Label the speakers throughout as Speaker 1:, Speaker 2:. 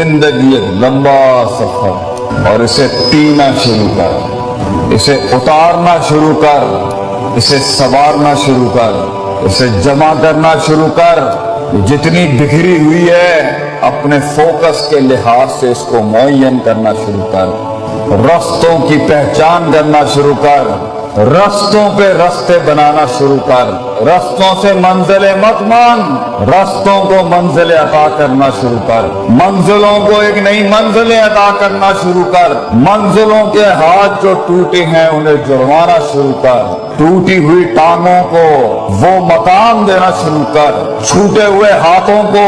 Speaker 1: जिंदगी एक लंबा सफर और इसे पीना शुरू कर, इसे उतारना शुरू कर, इसे संवारना शुरू कर, इसे जमा करना शुरू कर। जितनी बिखरी हुई है अपने फोकस के लिहाज से इसको मुअय्यन करना शुरू कर, रास्तों की पहचान करना शुरू कर, रास्तों पे रास्ते बनाना शुरू कर, रास्तों से मंजिलें मत मांग, रास्तों को मंजिलें अता करना शुरू कर, मंजिलों को एक नई मंजिलें अता करना शुरू कर, मंजिलों के हाथ जो टूटे हैं उन्हें जुड़वाना शुरू कर, टूटी हुई टांगों को वो मकाम देना शुरू कर, छूटे हुए हाथों को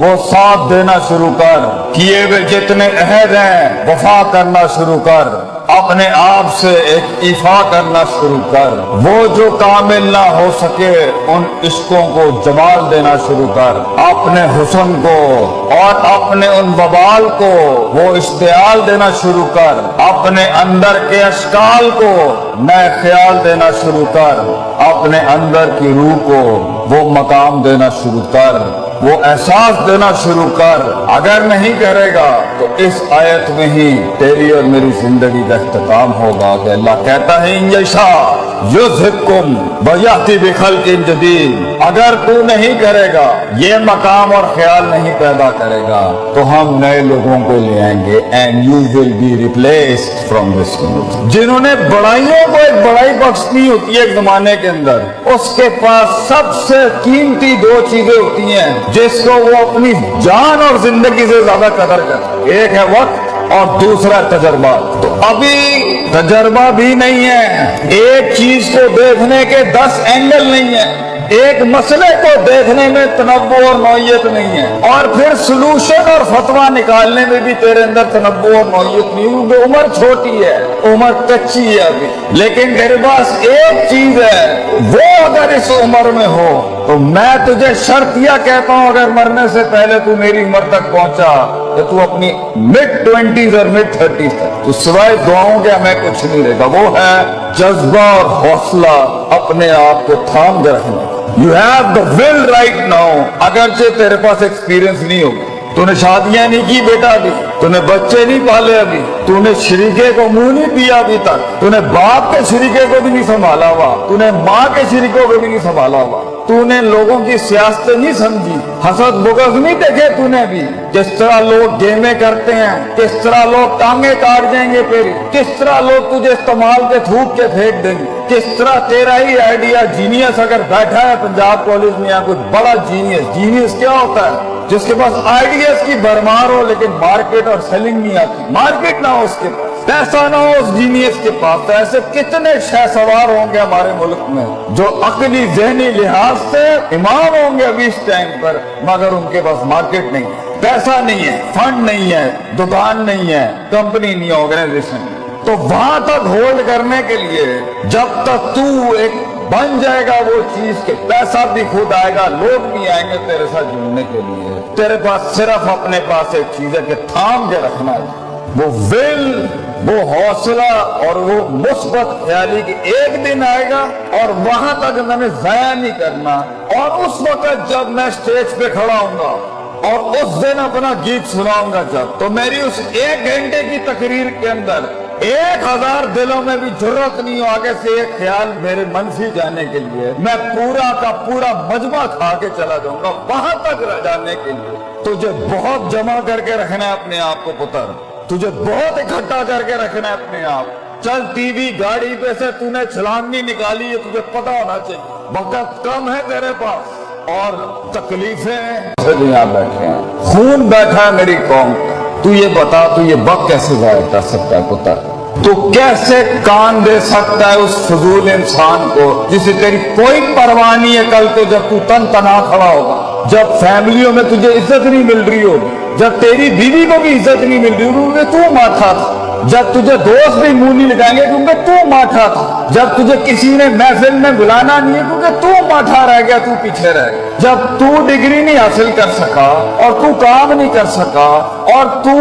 Speaker 1: वो साथ देना शुरू कर, किए हुए जितने अहद हैं वफा करना शुरू कर, अपने आप से एक इफा करना शुरू कर, वो जो कामिल ना हो सके उन इश्कों को जमाल देना शुरू कर, अपने हुस्न को और अपने उन बबाल को वो इश्तियाल देना शुरू कर, अपने अंदर के अशकाल को नए ख्याल देना शुरू कर, अपने अंदर की रूह को वो मकाम देना शुरू कर, वो एहसास देना शुरू कर। अगर नहीं करेगा तो इस आयत में ही तेरी और मेरी जिंदगी का इख्तिताम होगा कि अल्लाह कहता है इंशा युज़हिबकुम व याति बिखल्किन जदीद। अगर तू नहीं करेगा, ये मकाम और ख्याल नहीं पैदा करेगा तो हम नए लोगों को ले आएंगे and you will be replaced from this world. जिन्होंने बड़ाइयों को एक बड़ाई बख्शनी होती है एक जमाने के अंदर, उसके पास सबसे कीमती दो चीजें होती हैं जिसको वो अपनी जान और जिंदगी से ज्यादा कदर करता है। एक है वक्त और दूसरा तजर्बा। तो अभी तजर्बा भी नहीं है, एक चीज को देखने के 10 एंगल नहीं है, एक मसले को देखने में तनव्वु और नौयत नहीं है, और फिर सोल्यूशन और फतवा निकालने में भी तेरे अंदर तनव्वु और नौयत नहीं, क्योंकि उम्र छोटी है, उम्र कच्ची है अभी। लेकिन तेरे पास एक चीज है, वो अगर इस उम्र में हो तो मैं तुझे शर्तिया कहता हूं, अगर मरने से पहले तू मेरी उम्र तक पहुंचा तो तू अपनी मिड-20s और मिड-30s तक तो सिवाय दुआओं के हमें कुछ नहीं रहेगा। वो है जज्बा और हौसला अपने आप को थाम के रखना। You have the will right now। अगरचे तेरे पास एक्सपीरियंस नहीं होगा, तूने शादियां नहीं की बेटा अभी, तूने बच्चे नहीं पाले अभी, तूने शरीके को मुंह नहीं दिया अभी तक, तूने बाप के शरीके को भी नहीं संभाला हुआ, तूने माँ के शरीकों को भी नहीं संभाला हुआ, तूने लोगों की सियासत नहीं समझी, हसद बुगज नहीं देखे तूने भी, किस तरह लोग गेमें करते हैं, किस तरह लोग टांगे काट देंगे तेरी, किस तरह लोग तुझे इस्तेमाल के थूक के फेंक देंगे, किस तरह तेरा ही आइडिया जीनियस अगर बैठा है पंजाब कॉलेज में या कोई बड़ा जीनियस। जीनियस क्या होता है? जिसके पास आइडियाज की भरमार हो लेकिन मार्केट और सेलिंग नहीं आती, मार्केट ना हो उसके पास, पैसा ना हो उस जीनियस के पास। तो ऐसे कितने शहसवार होंगे हमारे मुल्क में जो अकली ज़हनी लिहाज से इमाम होंगे अभी इस टाइम पर, मगर उनके पास मार्केट नहीं है, पैसा नहीं है, फंड नहीं है, दुकान नहीं है, कंपनी नहीं है, ऑर्गेनाइजेशन। तो वहां तक होल्ड करने के लिए जब तक तू एक बन जाएगा वो चीज के, पैसा भी खुद आएगा, लोग भी आएंगे तेरे साथ जुड़ने के लिए। तेरे पास सिर्फ अपने पास एक चीज है कि थाम के रखना है, वो विल, वो हौसला और वो मुस्बत ख्याली कि एक दिन आएगा और वहां तक मैंने जाया नहीं करना। और उस वक्त जब मैं स्टेज पे खड़ा होऊंगा और उस दिन अपना गीत सुनाऊंगा जब, तो मेरी उस 1 घंटे की तकरीर के अंदर 1000 दिलों में भी जरूरत नहीं हो आगे से एक ख्याल मेरे मनफी जाने के लिए, मैं पूरा का पूरा मजमा खा के चला जाऊंगा वहां तक जाने के लिए। तुझे बहुत जमा करके रखना है अपने आप को पुत्र, तुझे बहुत इकट्ठा करके रखना है अपने आप। चल टीवी गाड़ी पे से तूने छलांगी निकाली है, तुझे पता होना चाहिए वक्त कम है तेरे पास और तकलीफें यहाँ बैठे हैं, खून बैठा है मेरी कौम। तू ये बता, तू ये वक्त कैसे जाया कर सकता है पुत्र? तू कैसे कान दे सकता है उस फजूल इंसान को जिसे तेरी कोई परवाह नहीं है? कल को जब तू तन तना खड़ा होगा, जब फैमिलियों में तुझे इज्जत नहीं मिल रही होगी, जब तेरी बीवी को भी इज्जत नहीं मिल रही होगी, तू माठा था, जब तुझे दोस्त भी मुंह नहीं लगाएंगे क्योंकि तू माठा था, जब तुझे किसी ने महफिल में बुलाना नहीं है क्योंकि तू माठा रह गया, तू पीछे रह गया, जब तू डिग्री नहीं हासिल कर सका और तू काम नहीं कर सका और तू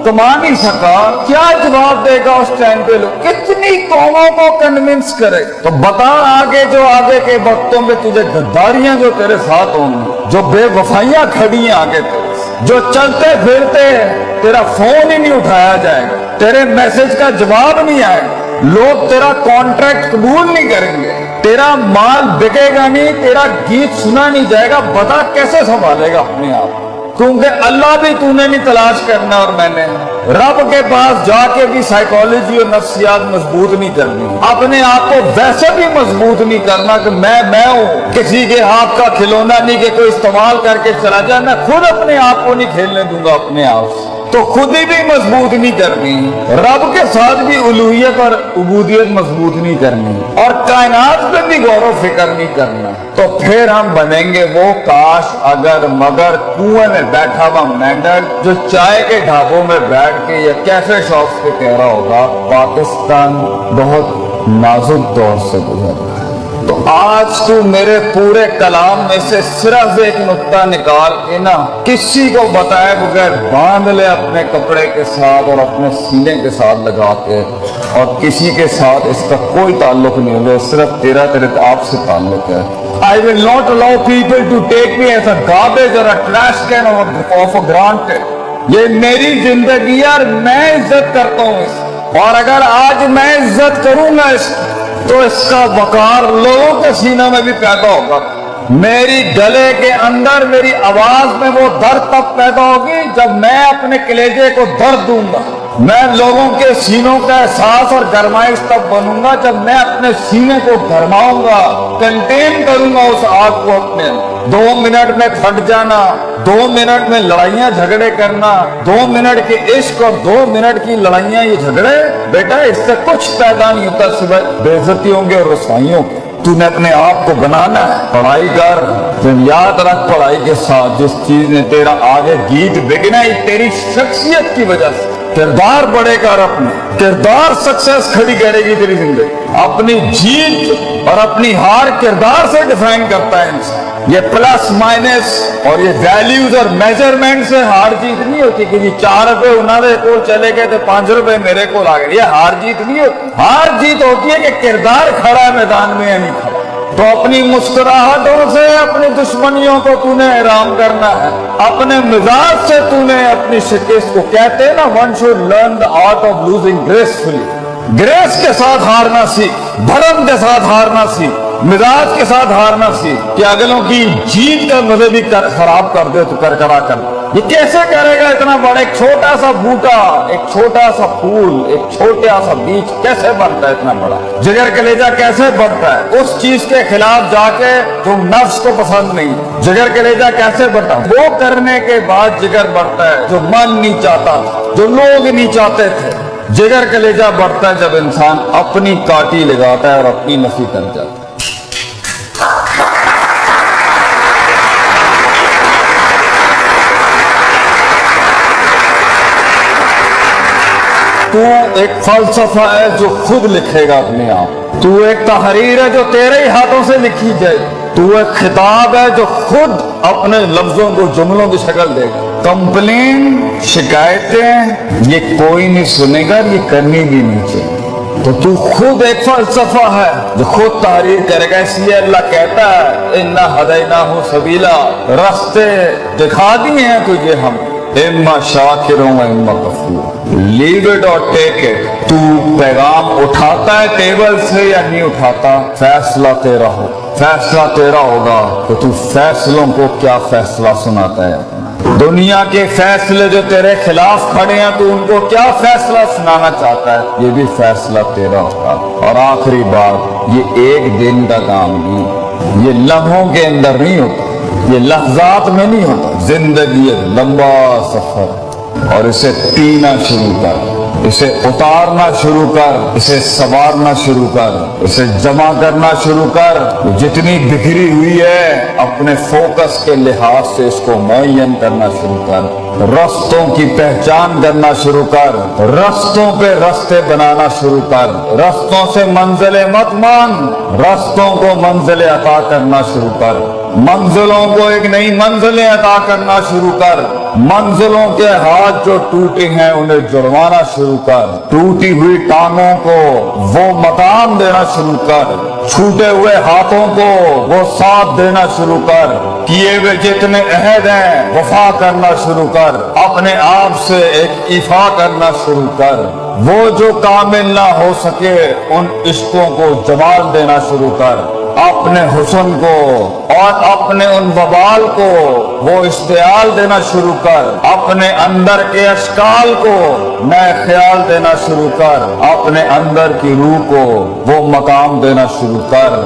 Speaker 1: कमा नहीं सका, क्या जवाब देगा उस टाइम पे? लोग कितनी कौमों को कन्विंस करे? तो बता आगे जो आगे के वक्तों में तुझे गद्दारियां जो तेरे साथ होंगी, जो बेवफाइयां खड़ी हैं आगे तेरे, जो चलते फिरते तेरा फोन ही नहीं उठाया जाएगा, तेरे मैसेज का जवाब नहीं आएगा, लोग तेरा कॉन्ट्रैक्ट कबूल नहीं करेंगे, तेरा माल बिकेगा नहीं, तेरा गीत सुना नहीं जाएगा, बता कैसे संभालेगा अपने आप? क्योंकि अल्लाह भी तूने नहीं तलाश करना और मैंने रब के पास जाके भी साइकोलॉजी और नफ्सियात मजबूत नहीं करनी, अपने आप को वैसे भी मजबूत नहीं करना कि मैं हूँ, किसी के हाथ का खिलौना नहीं कि कोई इस्तेमाल करके चला जाए, मैं खुद अपने आप को नहीं खेलने दूंगा अपने आप से, तो खुद ही भी मजबूत नहीं करनी, रब के साथ भी उलूहियत और उबूदियत मजबूत नहीं करनी, और कायनात पे भी गौर फिक्र नहीं करना, तो फिर हम बनेंगे वो काश अगर मगर कुएं में बैठा हुआ मेंढक जो चाय के ढाबों में बैठ के या कैफे शॉप्स पे कह रहा होगा पाकिस्तान बहुत नाजुक दौर से गुजर। तो आज तू मेरे पूरे कलाम में से सिर्फ एक नुक्ता निकाल के ना किसी को बताए बगैर बांध ले अपने कपड़े के साथ और अपने सीने के साथ लगा के, और किसी के साथ इसका कोई ताल्लुक नहीं होगा, सिर्फ तेरे आपसे ताल्लुक है। I will not allow people to take me as a garbage or a trash can of a granted. ये मेरी जिंदगी और मैं इज्जत करता हूँ इसकी, और अगर आज मैं इज्जत करूंगा इसकी तो इसका वकार लोगों के सीनों में भी पैदा होगा। मेरी गले के अंदर मेरी आवाज में वो दर्द तब पैदा होगी जब मैं अपने कलेजे को दर्द दूंगा, मैं लोगों के सीनों का एहसास और गरमाइश तब बनूंगा जब मैं अपने सीने को गरमाऊंगा, कंटेन करूंगा उस आग को अपने। 2 मिनट में फट जाना, 2 मिनट में लड़ाइयां झगड़े करना, 2 मिनट के इश्क और 2 मिनट की लड़ाइयां ये झगड़े, बेटा इससे कुछ पैदा नहीं होता सिवाय बेइज्जतियों के और रसवाइयों के। तूने अपने आप को बनाना है, पढ़ाई कर, तुम याद रख पढ़ाई के साथ जिस चीज ने तेरा आगे गीत बिकना है तेरी शख्सियत की वजह से, किरदार बड़े कर, अपने किरदार सक्सेस खड़ी करेगी तेरी जिंदगी। अपनी जीत और अपनी हार किरदार से डिफाइन करता है इंसान। ये प्लस माइनस और ये वैल्यूज और मेजरमेंट से हार जीत नहीं होती कि जी 4 रुपए उन्होंने को चले गए तो 5 रुपए मेरे को आ गए, ये हार जीत नहीं होती। हार जीत होती है कि किरदार खड़ा है मैदान में या नहीं खड़ा। तो अपनी मुस्कुराहटों से अपनी दुश्मनियों को तूने हैरान करना है, अपने मिजाज से तूने अपनी शिकस्त को, कहते हैं ना one should learn the art of losing gracefully, grace के साथ हारना सीख, धर्म के साथ हारना सीख, मिजाज के साथ हारना सीख, कि अगलों की जीत का मजे भी खराब कर दे तो करकरा कर। ये कैसे करेगा? इतना बड़ा एक छोटा सा बूटा, एक छोटा सा फूल, एक छोटा सा बीज कैसे बनता है इतना बड़ा? जिगर कलेजा कैसे बनता है? उस चीज के खिलाफ जाके जो नफ्स को पसंद नहीं, जिगर कलेजा कैसे बनता है? वो करने के बाद जिगर बढ़ता है जो मन नहीं चाहता, जो लोग नहीं चाहते थे। जिगर कलेजा बढ़ता है जब इंसान अपनी काटी लगाता है और अपनी नफी कर जाता है। तू एक फलसफा है जो खुद लिखेगा अपने आप, तू एक तहरीर है जो तेरे ही हाथों से लिखी जाए, तू एक खिताब है जो खुद अपने लफ्जों को जुमलों की शक्ल देगा। कंप्लेन, शिकायतें ये कोई नहीं सुनेगा, ये करनी भी नहीं चाहिए। तो तू खुद एक फलसफा है जो खुद तहरीर करेगा। इसलिए अल्लाह कहता है इन्ना हदैनाहु सबीला, रास्ते दिखा दिए हैं तुझे हम, इम्मा शाकिरों व इम्मा कफूर, लीव इट और टेक इट। तू पैगाम उठाता है टेबल से या नहीं उठाता, फैसला तेरा हो, फैसला तेरा होगा। तो तू फैसलों को क्या फैसला सुनाता है? दुनिया के फैसले जो तेरे खिलाफ खड़े हैं तू उनको क्या फैसला सुनाना चाहता है? ये भी फैसला तेरा होगा। और आखिरी बात, ये एक दिन का काम नहीं, ये लम्हों के अंदर नहीं होता, ये लफ्जात में नहीं होता। जिंदगी एक लंबा सफर, और इसे पीना शुरू कर, इसे उतारना शुरू कर, इसे संवारना शुरू कर, इसे जमा करना शुरू कर। जितनी बिखरी हुई है अपने फोकस के लिहाज से इसको मुअय्यन करना शुरू कर, रास्तों की पहचान करना शुरू कर, रास्तों पे रास्ते बनाना शुरू कर, रास्तों से मंजिलें मत मांग, रास्तों को मंजिलें अता करना शुरू कर, मंजिलों को एक नई मंजिलें अता करना शुरू कर। منزلوں کے ہاتھ جو ٹوٹے ہیں انہیں جڑوانا شروع کر، ٹوٹی ہوئی ٹانگوں کو وہ مقام دینا شروع کر، چھوٹے ہوئے ہاتھوں کو وہ ساتھ دینا شروع کر، کیے ہوئے جتنے عہد ہیں وفا کرنا شروع کر، اپنے آپ سے ایک ایفا کرنا شروع کر، وہ جو کامل نہ ہو سکے ان عشقوں کو جمال دینا شروع کر، اپنے حسن کو اور اپنے ان وبال کو وہ اشتعال دینا شروع کر، اپنے اندر کے اشکال کو نئے خیال دینا شروع کر، اپنے اندر کی روح کو وہ مقام دینا شروع کر۔